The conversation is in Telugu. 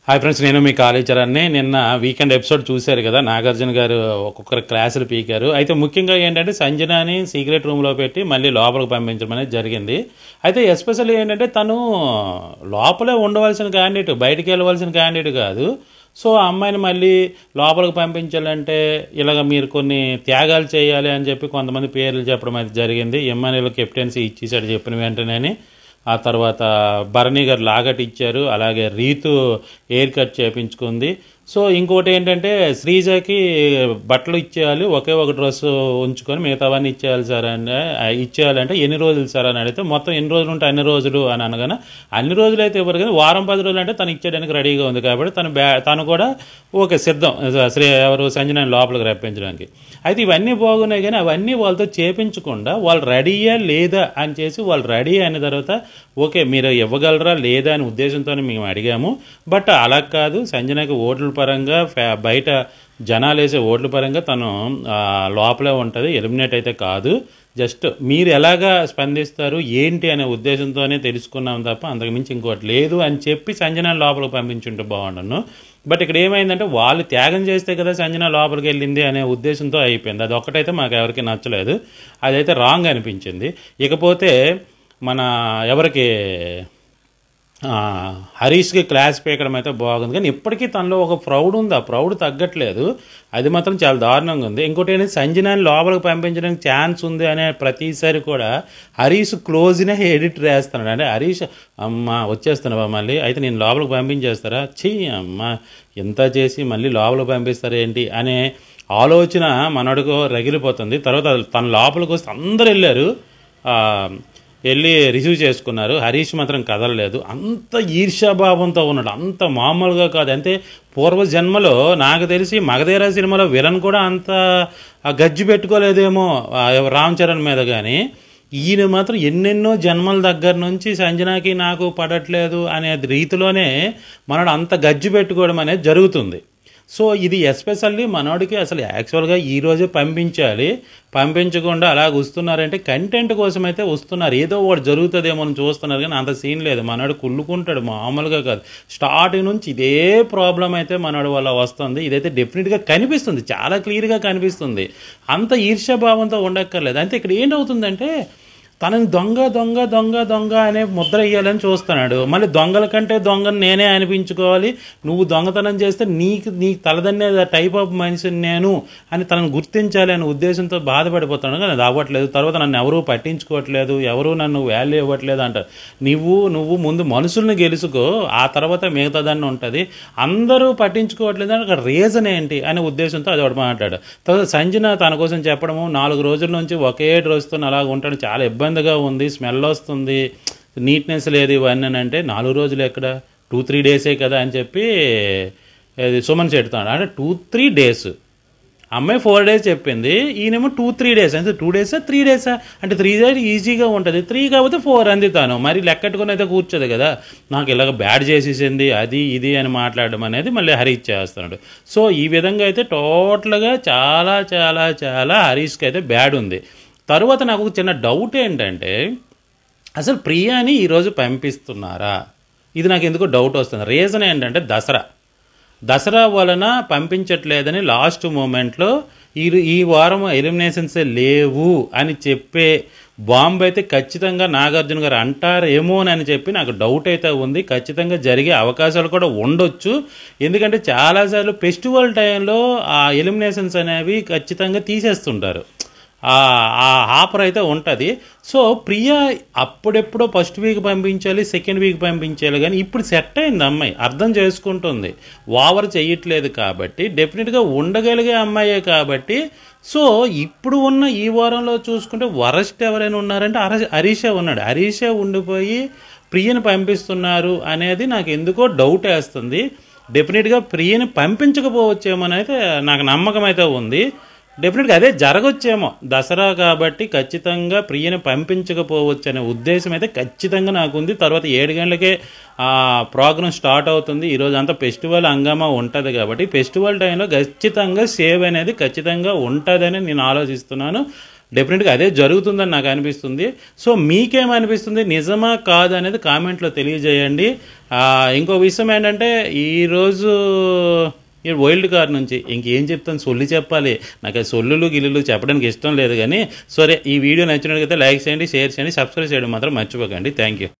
హాయ్ ఫ్రెండ్స్, నేను మీ కాళీచరణ్ని. నిన్న వీకెండ్ ఎపిసోడ్ చూశారు కదా, నాగార్జున గారు ఒక్కొక్కరు క్లాసులు పీకారు. అయితే ముఖ్యంగా ఏంటంటే సంజనాని సీక్రెట్ రూమ్లో పెట్టి మళ్ళీ లోపలికి పంపించడం అనేది జరిగింది. అయితే ఎస్పెషల్లీ ఏంటంటే తను లోపలే ఉండవలసిన క్యాండిడేట్, బయటికి వెళ్ళవలసిన క్యాండిడేట్ కాదు. సో ఆ అమ్మాయిని మళ్ళీ లోపలికి పంపించాలంటే ఇలాగ మీరు కొన్ని త్యాగాలు చేయాలి అని చెప్పి కొంతమంది పేర్లు చెప్పడం అయితే జరిగింది. ఎమ్మెల్యేలో కెప్టెన్సీ ఇచ్చేసాడు చెప్పిన వెంటనే. ఆ తర్వాత భరణి గారు లాగట్ ఇచ్చారు, అలాగే రీతు ఎయిర్ కట్ చేయించుకుంది. సో ఇంకోటి ఏంటంటే శ్రీజకి బట్టలు ఇచ్చేయాలి, ఒకే ఒక డ్రెస్సు ఉంచుకొని మిగతావన్నీ ఇచ్చేయాలి సార్ అంటే ఇచ్చేయాలంటే ఎన్ని రోజులు సార్ అని అడిగితే మొత్తం ఎన్ని రోజులు ఉంటే అన్ని రోజులు అని అనగానే అన్ని రోజులు అయితే ఇవ్వరు కానీ వారం 10 రోజులు అంటే తను ఇచ్చేయడానికి రెడీగా ఉంది. కాబట్టి తను కూడా ఓకే సిద్ధం ఎవరు సంజనాని లోపలికి రప్పించడానికి. అయితే ఇవన్నీ బాగున్నాయి కానీ అవన్నీ వాళ్ళతో చేపించకుండా వాళ్ళు రెడీయా లేదా అని చేసి వాళ్ళు రెడీ అయిన తర్వాత ఓకే మీరు ఇవ్వగలరా లేదా అనే ఉద్దేశంతోనే మేము అడిగాము. బట్ అలా కాదు, సంజనకి ఓట్ల పరంగా బయట జనాలు వేసే ఓట్ల పరంగా తను లోపలే ఉంటుంది, ఎలిమినేట్ అయితే కాదు. జస్ట్ మీరు ఎలాగా స్పందిస్తారు ఏంటి అనే ఉద్దేశంతోనే తెలుసుకున్నాం తప్ప అంతకుమించి ఇంకోటి లేదు అని చెప్పి సంజన లోపలికి పంపించుంటే బాగుండను. బట్ ఇక్కడ ఏమైందంటే వాళ్ళు త్యాగం చేస్తే కదా సంజన లోపలికి వెళ్ళింది అనే ఉద్దేశంతో అయిపోయింది. అది ఒక్కటైతే మాకు ఎవరికి నచ్చలేదు, అదైతే రాంగ్ అనిపించింది. ఇకపోతే మన ఎవరికి హరీష్కి క్లాస్ పీకడం అయితే బాగుంది కానీ ఇప్పటికీ తనలో ఒక ప్రౌడ్ ఉంది, ఆ ప్రౌడ్ తగ్గట్లేదు. అది మాత్రం చాలా దారుణంగా ఉంది. ఇంకోటి ఏంటంటే సంజనాని లోపలికి పంపించడానికి ఛాన్స్ ఉంది అనే ప్రతిసారి కూడా హరీష్ క్లోజ్నే ఎడిట్ వేస్తున్నాడు. అంటే హరీష్ అమ్మ వచ్చేస్తున్నావా మళ్ళీ, అయితే నేను లోపలికి పంపించేస్తారా, అమ్మ ఎంత చేసి మళ్ళీ లోపలికి పంపిస్తారా ఏంటి అనే ఆలోచన మనడుకు రగిలిపోతుంది. తర్వాత తన లోపలికి వస్తే అందరు వెళ్ళి రిసీవ్ చేసుకున్నారు. హరీష్ మాత్రం కదలలేదు. అంత ఈర్ష్యాభావంతో ఉన్నాడు, అంత మామూలుగా కాదు. అంటే పూర్వజన్మలో నాకు తెలిసి మగధీర సినిమాలో విలన్ కూడా అంత గజ్జి పెట్టుకోలేదేమో రామ్ చరణ్ మీద. కానీ ఈయన మాత్రం ఎన్నెన్నో జన్మల దగ్గర నుంచి సంజనాకి నాకు పడట్లేదు అనే రీతిలోనే మనడు అంత గజ్జి పెట్టుకోవడం అనేది జరుగుతుంది. సో ఇది ఎస్పెషల్లీ మనోడికి అసలు యాక్చువల్గా ఈరోజే పంపించాలి, పంపించకుండా అలాగ వస్తున్నారంటే కంటెంట్ కోసం అయితే వస్తున్నారు, ఏదో ఒకటి జరుగుతుందేమో అని చూస్తున్నారు. కానీ అంత సీన్ లేదు, మనోడు కుళ్ళుకుంటాడు మామూలుగా కాదు. స్టార్టింగ్ నుంచి ఇదే ప్రాబ్లం అయితే మనోడి వల్ల వస్తుంది. ఇదైతే డెఫినెట్గా కనిపిస్తుంది, చాలా క్లియర్గా కనిపిస్తుంది. అంత ఈర్ష్యాభావంతో ఉండక్కర్లేదు. అంటే ఇక్కడ ఏంటవుతుందంటే తనని దొంగ దొంగ దొంగ దొంగ అనే ముద్ర వేయాలని చూస్తున్నాడు. మళ్ళీ దొంగల కంటే దొంగను నేనే అనిపించుకోవాలి, నువ్వు దొంగతనం చేస్తే నీకు తలదన్నే టైప్ ఆఫ్ మనిషిని నేను అని తనను గుర్తించాలి అనే ఉద్దేశంతో బాధపడిపోతున్నాడు. కానీ అది అవ్వట్లేదు. తర్వాత నన్ను ఎవరూ పట్టించుకోవట్లేదు, ఎవరూ నన్ను వాల్యూ ఇవ్వట్లేదు అంటారు. నువ్వు ముందు మనుషుల్ని గెలుచుకో, ఆ తర్వాత మిగతాదాన్ని ఉంటుంది. అందరూ పట్టించుకోవట్లేదు అంటే అక్కడ రీజన్ ఏంటి అనే ఉద్దేశంతో అది ఒకటి మాట్లాడు. తర్వాత సంజన తన కోసం చెప్పడము 4 రోజుల నుంచి ఒకే డ్రెస్తో అలాగ ఉంటాడు, చాలా ఇబ్బందిగా ఉంది, స్మెల్ వస్తుంది, నీట్నెస్ లేదు ఇవన్నీ అంటే 4 రోజులు ఎక్కడ 2-3 డేసే కదా అని చెప్పి సుమన్ చెడుతున్నాడు. అంటే 2-3 డేస్, అమ్మాయి 4 డేస్ చెప్పింది, ఈయనేమో 2-3 డేస్. అంటే 2 డేసా 3 డేసా అంటే 3 డేస్ ఈజీగా ఉంటుంది, 3 కాకపోతే 4 అంది. తాను మరి లెక్కట్టుకుని అయితే కూర్చోదు కదా, నాకు ఇలాగ బ్యాడ్ చేసేసింది అది ఇది అని మాట్లాడడం అనేది మళ్ళీ హరీష్ చేస్తున్నాడు. సో ఈ విధంగా అయితే టోటల్గా చాలా చాలా చాలా హరీష్కి అయితే బ్యాడ్ ఉంది. తరువాత నాకు ఒక చిన్న డౌట్ ఏంటంటే అసలు ప్రియాని ఈరోజు పంపిస్తున్నారా, ఇది నాకు ఎందుకో డౌట్ వస్తుంది. రీజన్ ఏంటంటే దసరా వలన పంపించట్లేదని లాస్ట్ మూమెంట్లో ఈ వారం ఎలిమినేషన్సే లేవు అని చెప్పే బాంబు అయితే ఖచ్చితంగా నాగార్జున గారు అంటారేమోనని చెప్పి నాకు డౌట్ అయితే ఉంది. ఖచ్చితంగా జరిగే అవకాశాలు కూడా ఉండొచ్చు. ఎందుకంటే చాలాసార్లు ఫెస్టివల్ టైంలో ఆ ఎలిమినేషన్స్ అనేవి ఖచ్చితంగా తీసేస్తుంటారు, ఆ ఆఫర్ అయితే ఉంటుంది. సో ప్రియా అప్పుడెప్పుడో ఫస్ట్ వీక్ పంపించాలి, సెకండ్ వీక్ పంపించాలి, కానీ ఇప్పుడు సెట్ అయింది అమ్మాయి, అర్థం చేసుకుంటుంది, ఓవర్ చేయట్లేదు కాబట్టి డెఫినెట్గా ఉండగలిగే అమ్మాయే కాబట్టి. సో ఇప్పుడు ఉన్న ఈ వారంలో చూసుకుంటే వరస్ట్ ఎవరైనా ఉన్నారంటే హరీషే ఉన్నాడు. హరీషే ఉండిపోయి ప్రియని పంపిస్తున్నారు అనేది నాకు ఎందుకో డౌట్ వేస్తుంది. డెఫినెట్గా ప్రియని పంపించకపోవచ్చేమో అయితే నాకు నమ్మకం అయితే ఉంది. డెఫినెట్గా అదే జరగొచ్చేమో, దసరా కాబట్టి ఖచ్చితంగా ప్రియని పంపించకపోవచ్చు అనే ఉద్దేశం అయితే ఖచ్చితంగా నాకు ఉంది. తర్వాత 7 గంటలకే ప్రోగ్రామ్ స్టార్ట్ అవుతుంది. ఈరోజు అంతా ఫెస్టివల్ హంగామా ఉంటుంది కాబట్టి ఫెస్టివల్ టైంలో ఖచ్చితంగా సేవ్ అనేది ఖచ్చితంగా ఉంటుందని నేను ఆలోచిస్తున్నాను. డెఫినెట్గా అదే జరుగుతుందని నాకు అనిపిస్తుంది. సో మీకేమనిపిస్తుంది, నిజమా కాదు అనేది కామెంట్లో తెలియజేయండి. ఇంకో విషయం ఏంటంటే, ఈరోజు ఈ వైల్డ్ కార్డ్ నుంచి ఇంకేం చెప్తాను, సొల్లు చెప్పాలి. నాకు సొల్లులు గిల్లులు చెప్పడానికి ఇష్టం లేదు. కానీ సరే, ఈ వీడియో నచ్చినట్లయితే లైక్ చేయండి, షేర్ చేయండి, సబ్స్క్రైబ్ చేయడం మాత్రం మర్చిపోకండి. Thank you.